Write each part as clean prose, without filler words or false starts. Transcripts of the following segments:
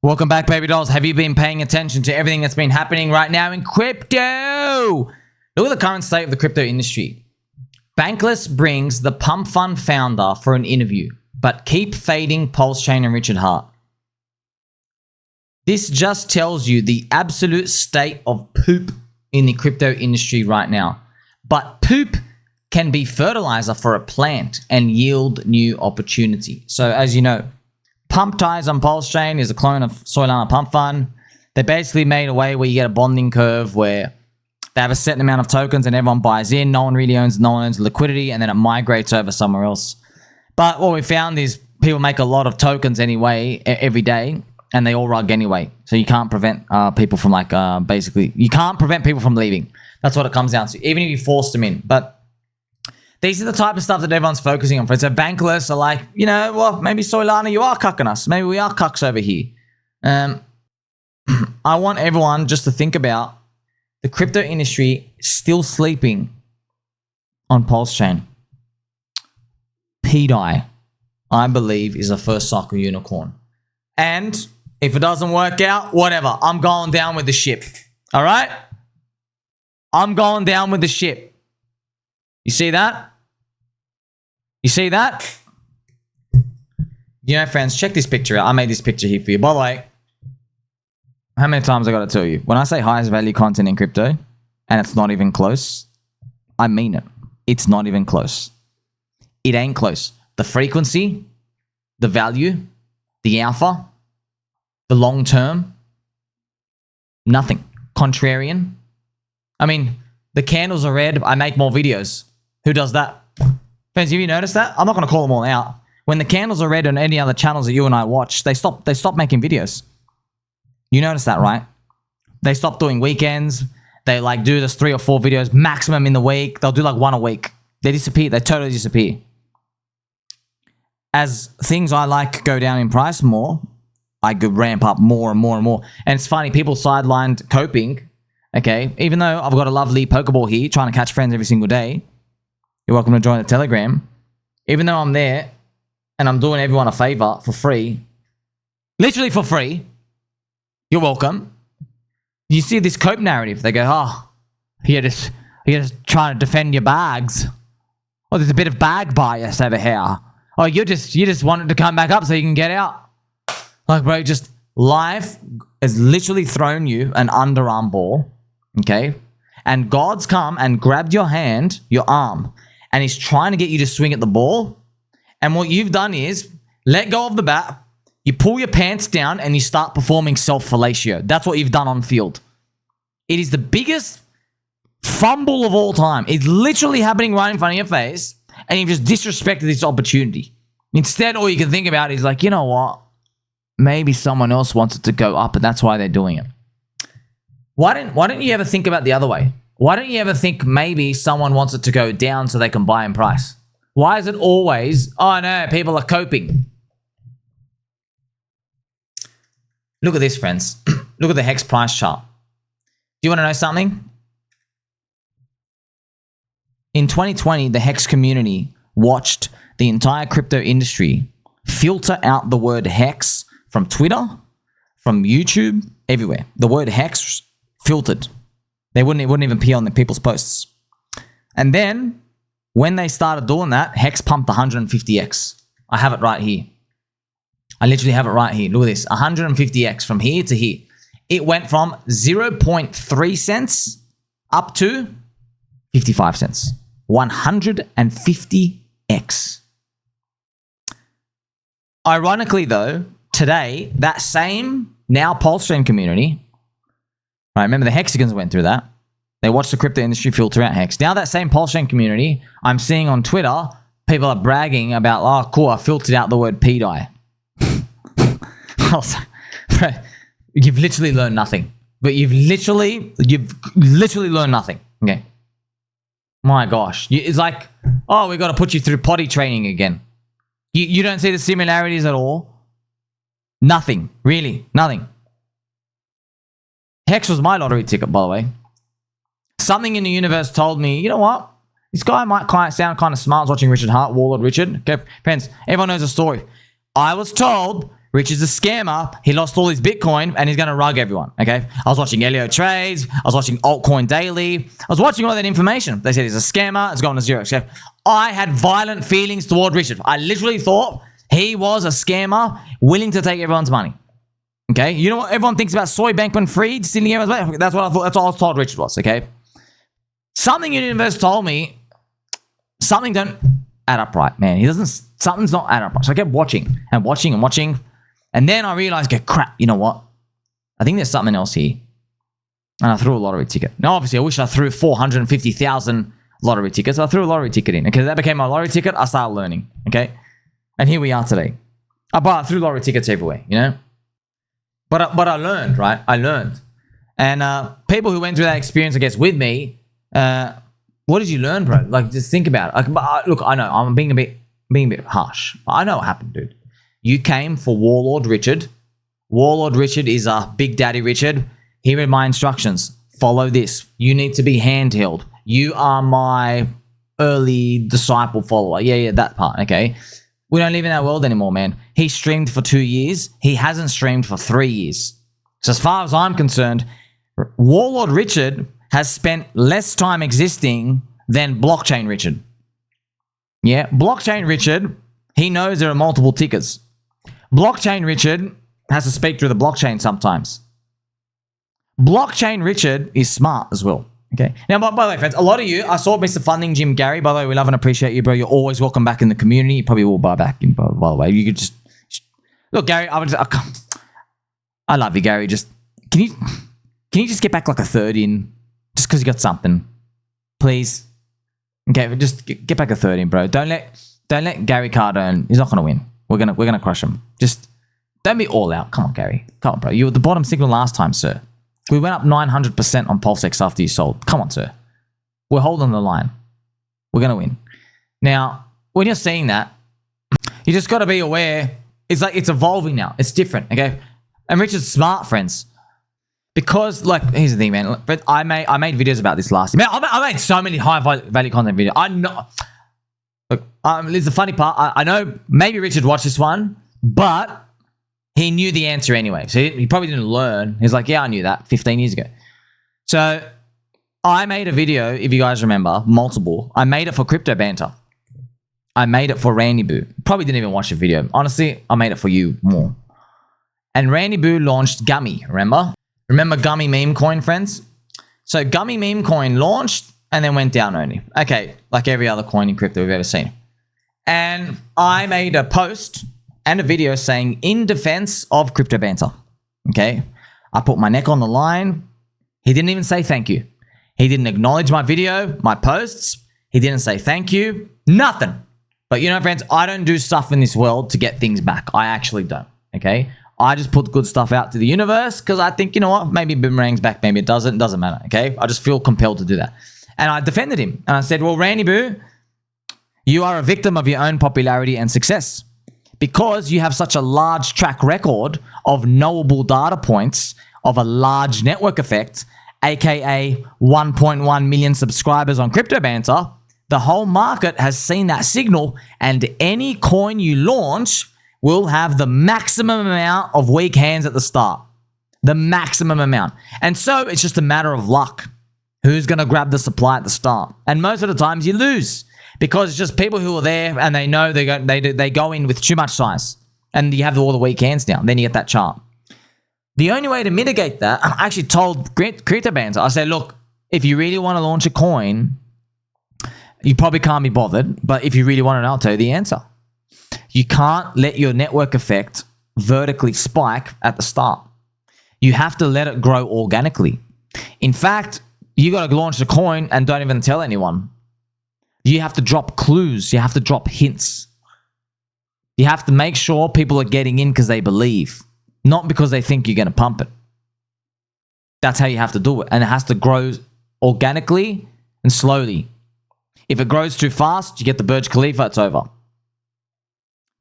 Welcome back, baby dolls. Have you been paying attention to everything that's been happening right now in crypto? Look at the current state of the crypto industry. Bankless brings the Pump Fund founder for an interview, but keep fading Pulse Chain and Richard Hart. This just tells you the absolute state of poop in the crypto industry right now. But poop can be fertilizer for a plant and yield new opportunity. So as you know, Pump Ties on Pulse Chain is a clone of Solana Pump Fund. They basically made a way where you get a bonding curve where they have a certain amount of tokens and everyone buys in. No one really owns, no one owns liquidity, and then it migrates over somewhere else. But what we found is people make a lot of tokens anyway, every day, and they all rug anyway. So you can't prevent people from basically, you can't prevent people from leaving. That's what it comes down to, even if you forced them in. But these are the type of stuff that everyone's focusing on. So Bankless are like, you know, well, maybe Solana, you are cucking us. Maybe we are cucks over here. I want everyone just to think about the crypto industry still sleeping on Pulse Chain. PDI, I believe, is the first soccer unicorn. And if it doesn't work out, whatever. I'm going down with the ship. All right? I'm going down with the ship. You see that? You see that? You know, friends, check this picture out. I made this picture here for you. By the way, how many times I got to tell you? When I say highest value content in crypto, and it's not even close, I mean it. It's not even close. It ain't close. The frequency, the value, the alpha, the long term, nothing. Contrarian. I mean, the candles are red. I make more videos. Who does that? Friends, have you noticed that? I'm not going to call them all out. When the candles are red on any other channels that you and I watch, they stop making videos. You notice that, right? They stop doing weekends. They do this 3 or 4 videos maximum in the week. They'll do like 1 a week. They disappear. They totally disappear. As things I like go down in price more, I could ramp up more and more and more. And it's funny, people sidelined coping. Okay, even though I've got a lovely Pokeball here, trying to catch friends every single day. You're welcome to join the Telegram. Even though I'm there and I'm doing everyone a favor for free, literally for free, you're welcome. You see this cope narrative. They go, oh, you're just trying to defend your bags. Oh, there's a bit of bag bias over here. Oh, you just wanted to come back up so you can get out. Like, bro, just life has literally thrown you an underarm ball. Okay? And God's come and grabbed your hand, your arm, and he's trying to get you to swing at the ball. And what you've done is let go of the bat, you pull your pants down, and you start performing self-fellatio. That's what you've done on field. It is the biggest fumble of all time. It's literally happening right in front of your face, and you've just disrespected this opportunity. Instead, all you can think about is like, you know what? Maybe someone else wants it to go up, and that's why they're doing it. Why don't you ever think about the other way? Why don't you ever think maybe someone wants it to go down so they can buy in price? Why is it always, oh no, people are coping? Look at this, friends. Look at the Hex price chart. Do you want to know something? In 2020, the Hex community watched the entire crypto industry filter out the word Hex from Twitter, from YouTube, everywhere. The word Hex filtered. It wouldn't even appear on the people's posts. And then when they started doing that, Hex pumped 150x. I have it right here. I literally have it right here. Look at this. 150x from here to here. It went from 0.3 cents up to 55 cents. 150x. Ironically though, today, that same now Pulse Chain community, right, remember the Hexagons went through that. They watched the crypto industry filter out Hex. Now that same Pulse Chain community, I'm seeing on Twitter, people are bragging about, oh cool, I filtered out the word PDI. You've literally learned nothing. But you've literally learned nothing. Okay. My gosh. It's like, oh, we've got to put you through potty training again. You don't see the similarities at all? Nothing. Really. Nothing. Hex was my lottery ticket, by the way. Something in the universe told me, you know what? This guy might sound kind of smart watching Richard Hart, WarLord Richard. Okay, friends, everyone knows the story. I was told Richard's a scammer. He lost all his Bitcoin and he's going to rug everyone. Okay. I was watching Elio Trades. I was watching Altcoin Daily. I was watching all that information. They said he's a scammer. It's going to zero. So I had violent feelings toward Richard. I literally thought he was a scammer willing to take everyone's money. Okay. You know what everyone thinks about Soy Bankman-Fried stealing everyone's money? That's what I thought. That's all I was told Richard was. Okay. Something in the universe told me something don't add up right, man. Something's not add up right. So I kept watching and watching and watching. And then I realized, okay, crap, you know what? I think there's something else here. And I threw a lottery ticket. Now, obviously, I wish I threw 450,000 lottery tickets. I threw a lottery ticket in. Okay, that became my lottery ticket. I started learning. Okay. And here we are today. I threw lottery tickets everywhere, you know? But I learned, right? I learned. And people who went through that experience, I guess, with me, what did you learn, bro? Like, just think about it. Look, I know I'm being a bit harsh. I know what happened, dude. You came for WarLord Richard. WarLord Richard is a Big Daddy Richard. Here are my instructions. Follow this. You need to be handheld. You are my early disciple follower. Yeah, that part. Okay. We don't live in that world anymore, man. He streamed for 2 years. He hasn't streamed for 3 years. So as far as I'm concerned, WarLord Richard has spent less time existing than Blockchain Richard. Yeah, Blockchain Richard, he knows there are multiple tickers. Blockchain Richard has to speak through the blockchain sometimes. Blockchain Richard is smart as well. Okay. Now, by the way, friends, a lot of you, I saw Mr. Funding Jim Gary. By the way, we love and appreciate you, bro. You're always welcome back in the community. You probably will buy back, by the way. You could just look, Gary. I love you, Gary. Just can you just get back like a third in, just because you got something, please. Okay, just get back a third in, bro. Don't let Gary Cardone. He's not gonna win. We're gonna crush him. Just don't be all out. Come on, Gary. Come on, bro. You were at the bottom signal last time, sir. We went up 900% on PulseX after you sold. Come on, sir. We're holding the line. We're gonna win. Now, when you're seeing that, you just got to be aware. It's like it's evolving now. It's different. Okay, and Richard's smart, friends. Because, like, here's the thing, man. But I made videos about this last year. Man, I made so many high value content videos. I know. Look, it's the funny part. I know maybe Richard watched this one, but he knew the answer anyway. So he probably didn't learn. He's like, yeah, I knew that 15 years ago. So I made a video, if you guys remember, multiple. I made it for Crypto Banter. I made it for Randy Boo. Probably didn't even watch the video. Honestly, I made it for you more. And Randy Boo launched Gummy, remember? Remember Gummy Meme Coin, friends? So Gummy Meme Coin launched and then went down only. Okay, like every other coin in crypto we've ever seen. And I made a post and a video saying, in defense of Crypto Banter. Okay? I put my neck on the line. He didn't even say thank you. He didn't acknowledge my video, my posts. He didn't say thank you. Nothing. But you know, friends, I don't do stuff in this world to get things back. I actually don't. Okay? I just put good stuff out to the universe because I think, you know what, maybe it boomerangs back, maybe it doesn't. It doesn't matter, okay? I just feel compelled to do that. And I defended him. And I said, well, Randy Boo, you are a victim of your own popularity and success because you have such a large track record of knowable data points of a large network effect, aka 1.1 million subscribers on Crypto Banter. The whole market has seen that signal, and any coin you launch will have the maximum amount of weak hands at the start. The maximum amount. And so it's just a matter of luck. Who's going to grab the supply at the start? And most of the times you lose because it's just people who are there and they know they go in with too much size. And you have all the weak hands now. Then you get that chart. The only way to mitigate that, I actually told Crypto Banter, I said, look, if you really want to launch a coin, you probably can't be bothered. But if you really want to know, I'll tell you the answer. You can't let your network effect vertically spike at the start. You have to let it grow organically. In fact, you got to launch the coin and don't even tell anyone. You have to drop clues. You have to drop hints. You have to make sure people are getting in because they believe, not because they think you're going to pump it. That's how you have to do it. And it has to grow organically and slowly. If it grows too fast, you get the Burj Khalifa, it's over.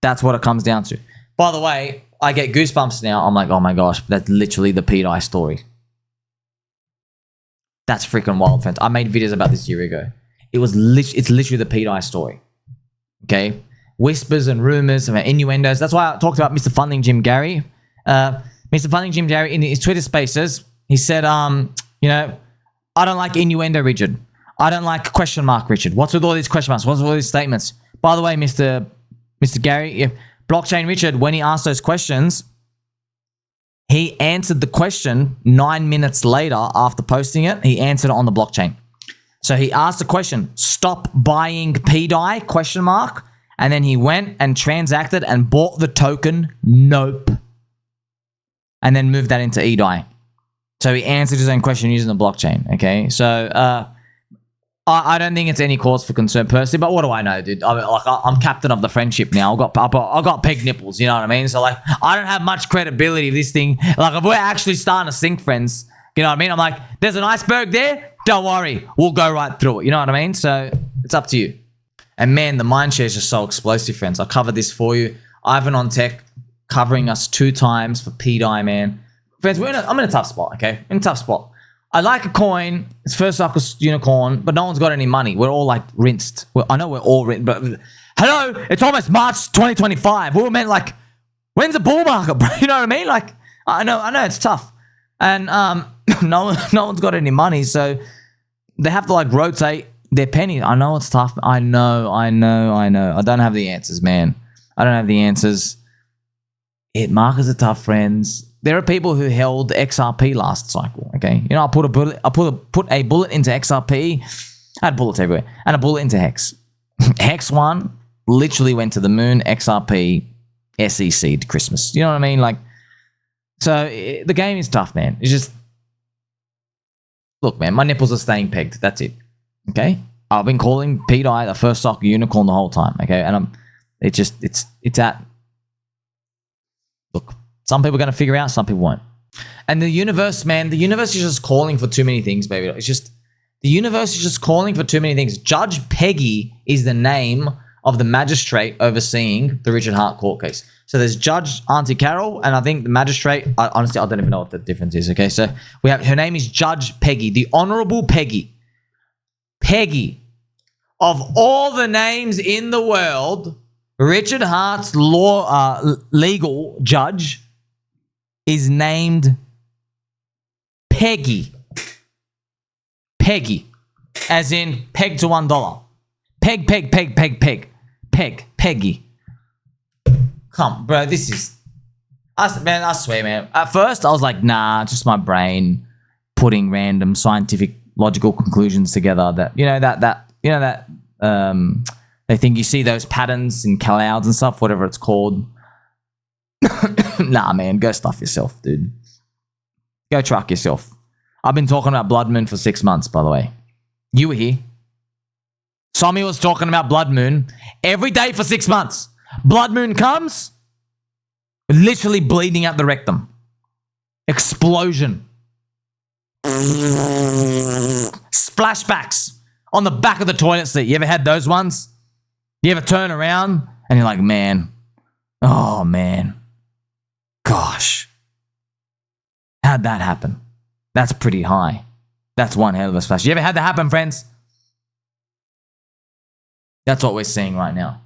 That's what it comes down to. By the way, I get goosebumps now. I'm like, oh my gosh, that's literally the Pete I story. That's freaking wild, friends. I made videos about this a year ago. It's literally the Pete I story. Okay? whispers and rumors and innuendos. That's why I talked about Mr. Funding Jim Gary. Mr. Funding Jim Gary, in his Twitter spaces, he said, you know, I don't like innuendo, Richard. I don't like question mark, Richard. What's with all these question marks? What's with all these statements? By the way, Mr. Gary, Blockchain Richard, when he asked those questions, he answered the question 9 minutes later after posting it. He answered it on the blockchain. So he asked the question, stop buying PDI, question mark. And then he went and transacted and bought the token, nope. And then moved that into EDI. So he answered his own question using the blockchain, okay? So I don't think it's any cause for concern personally, but what do I know, dude? I'm captain of the friendship now. I got peg nipples, you know what I mean? So, like, I don't have much credibility of this thing. Like, if we're actually starting to sync friends, you know what I mean? I'm like, there's an iceberg there? Don't worry. We'll go right through it, you know what I mean? So, it's up to you. And man, the mindshare is just so explosive, friends. I covered this for you. Ivan on Tech covering us 2 times for PDI, man. Friends, I'm in a tough spot, okay? In a tough spot. I like a coin. It's first cycle unicorn, but no one's got any money. We're all like rinsed. I know we're all rinsed, but hello, it's almost March 2025. We were meant like, when's the bull market, bro? You know what I mean? Like, I know it's tough, and no one's got any money, so they have to like rotate their pennies. I know it's tough. I know. I don't have the answers, man. I don't have the answers. Markets are tough, friends. There are people who held XRP last cycle, okay? You know, I put a bullet into XRP. I had bullets everywhere. And a bullet into Hex. Hex 1 literally went to the moon. XRP, SEC to Christmas. You know what I mean? Like, so the game is tough, man. It's just, look, man, my nipples are staying pegged. That's it, okay? I've been calling PDI the first cycle unicorn the whole time, okay? And it's at, look, some people are going to figure out, some people won't. And the universe, man, the universe is just calling for too many things, baby. It's just, the universe is just calling for too many things. Judge Peggy is the name of the magistrate overseeing the Richard Hart court case. So there's Judge Auntie Carol, and I think the magistrate, honestly, I don't even know what the difference is, okay? So we have, her name is Judge Peggy, the Honorable Peggy. Peggy. Of all the names in the world, Richard Hart's legal judge is named Peggy. Peggy. As in peg to $1. Peg. Peggy. Come, bro, this is... Man, I swear, man. At first, I was like, nah, just my brain putting random scientific, logical conclusions together that, they think you see those patterns in clouds and stuff, whatever it's called. Nah, man, go stuff yourself, dude. Go truck yourself. I've been talking about Blood Moon for 6 months, by the way. You were here. Sommy was talking about Blood Moon every day for 6 months. Blood Moon comes, literally bleeding out the rectum. Explosion. Splashbacks on the back of the toilet seat. You ever had those ones? You ever turn around and you're like, man, oh man, gosh, how'd that happen? That's pretty high. That's one hell of a splash. You ever had that happen, friends? That's what we're seeing right now.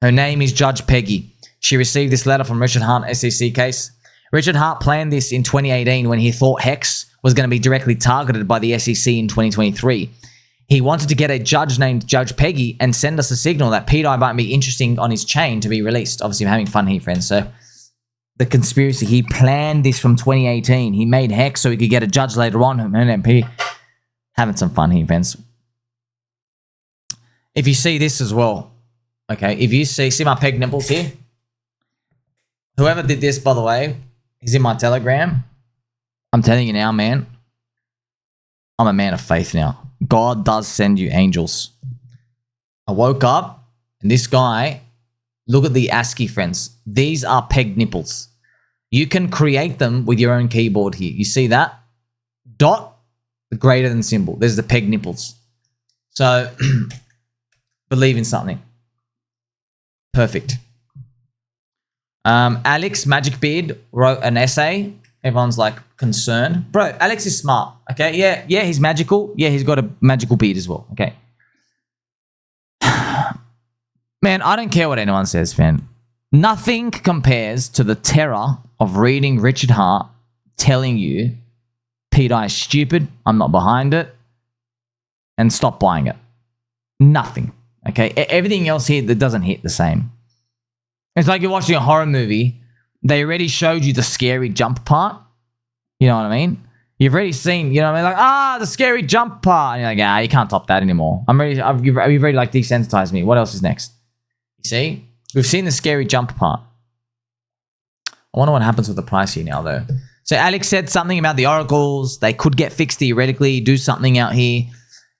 Her name is Judge Peggy. She received this letter from Richard Hart SEC case. Richard Hart planned this in 2018 when he thought Hex was going to be directly targeted by the SEC in 2023. He wanted to get a judge named Judge Peggy and send us a signal that PDI might be interesting on his chain to be released. Obviously, I'm having fun here, friends. So the conspiracy, he planned this from 2018. He made Hex so he could get a judge later on. MP having some fun here, friends. If you see this as well, okay, if you see my peg nipples here? Whoever did this, by the way, is in my Telegram. I'm telling you now, man, I'm a man of faith now. God does send you angels. I woke up and this guy, look at the ASCII, friends. These are peg nipples. You can create them with your own keyboard here. You see that? Dot, the greater than symbol. There's the peg nipples. So, believe in something. Perfect. Alex Magicbeard wrote an essay. Everyone's like concerned. Bro, Alex is smart. Okay. Yeah, he's magical. Yeah, he's got a magical beard as well. Okay. Man, I don't care what anyone says, man. Nothing compares to the terror of reading Richard Hart telling you, Pete, I is stupid, I'm not behind it, and stop buying it. Nothing. Okay? Everything else here that doesn't hit the same. It's like you're watching a horror movie. They already showed you the scary jump part. You know what I mean? You've already seen, you know what I mean? Like, the scary jump part. And you're like, you can't top that anymore. You've already like desensitized me. What else is next? You see? We've seen the scary jump part. I wonder what happens with the price here now, though. So Alex said something about the oracles. They could get fixed theoretically, do something out here.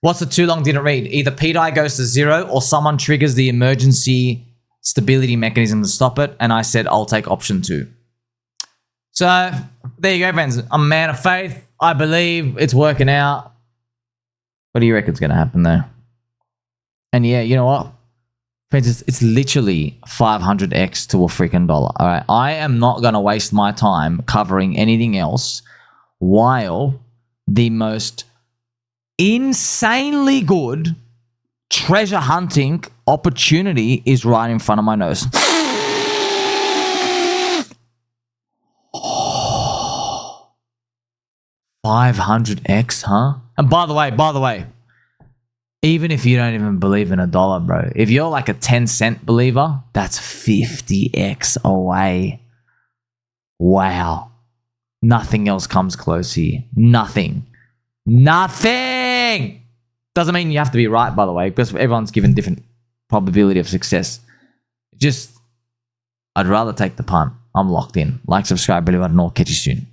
What's the too long didn't read? Either PDI goes to 0 or someone triggers the emergency stability mechanism to stop it. And I said, I'll take option 2. So there you go, friends. I'm a man of faith. I believe it's working out. What do you reckon's going to happen, though? And yeah, you know what? Friends, it's literally 500x to a freaking dollar. All right. I am not going to waste my time covering anything else while the most insanely good treasure hunting opportunity is right in front of my nose. 500x, huh? And by the way, even if you don't even believe in $1, bro, if you're like a 10-cent believer, that's 50x away. Wow. Nothing else comes close here. Nothing. Nothing! Doesn't mean you have to be right, by the way, because everyone's given different probability of success. Just, I'd rather take the punt. I'm locked in. Like, subscribe, believe it or not, catch you soon.